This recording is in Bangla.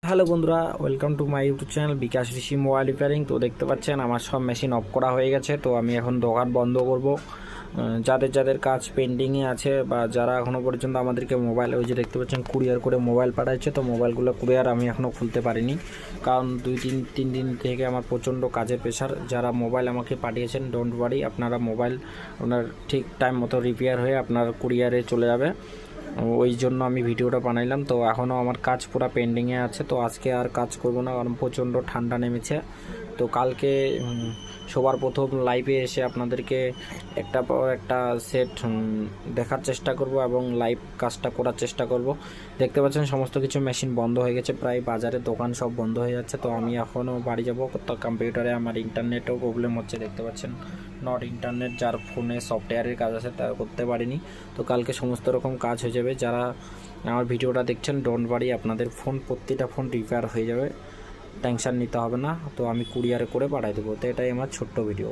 হ্যালো বন্ধুরা, welcome to my YouTube channel Bikash Rishi mobile repairing. তো দেখতে পাচ্ছেন আমার সব মেশিন অফ করা হয়ে গেছে। তো আমি এখন দোকান বন্ধ করব। যাদের যাদের কাজ পেন্ডিংয়ে আছে বা যারা এখনও পর্যন্ত আমাদেরকে মোবাইল, ওই যে দেখতে পাচ্ছেন কুরিয়ার করে মোবাইল পাঠাচ্ছে, তো মোবাইলগুলো কুরিয়ার আমি এখনও খুলতে পারিনি, কারণ তিন দিন থেকে আমার প্রচণ্ড কাজের প্রেশার। যারা মোবাইল আমাকে পাঠিয়েছেন, ডোন্ট ওয়ারি, আপনারা মোবাইল আপনার ঠিক টাইম মতো রিপেয়ার হয়ে আপনার কুরিয়ারে চলে যাবে। ওই জন্য আমি ভিডিওটা বানাইলাম। তো এখনও আমার কাজ পুরো পেন্ডিংয়ে আছে। তো আজকে আর কাজ করব না, কারণ প্রচণ্ড ঠান্ডা নেমেছে। তো কালকে সবার প্রথম লাইভে এসে আপনাদেরকে একটা পর একটা সেট দেখার চেষ্টা করব এবং লাইভ কাজটা করার চেষ্টা করব। দেখতে পাচ্ছেন সমস্ত কিছু মেশিন বন্ধ হয়ে গেছে, প্রায় বাজারে দোকান সব বন্ধ হয়ে যাচ্ছে। তো আমি এখনও বাড়ি যাব, তো কম্পিউটারে আমার ইন্টারনেটও প্রবলেম হচ্ছে। দেখতে পাচ্ছেন নট ইন্টারনেট, যার ফোনে সফটওয়্যারের কাজ আছে তা করতে পারিনি। তো কালকে সমস্ত রকম কাজ হয়ে যাবে। যারা আমার ভিডিওটা দেখছেন, ডোন্ট ওয়ারি, আপনাদের ফোন প্রতিটা ফোন রিপেয়ার হয়ে যাবে, টেনশন নিতে হবে না। তো আমি কুরিয়ারে করে পাঠিয়ে দেবো। তো এটাই আমার ছোট্ট ভিডিও।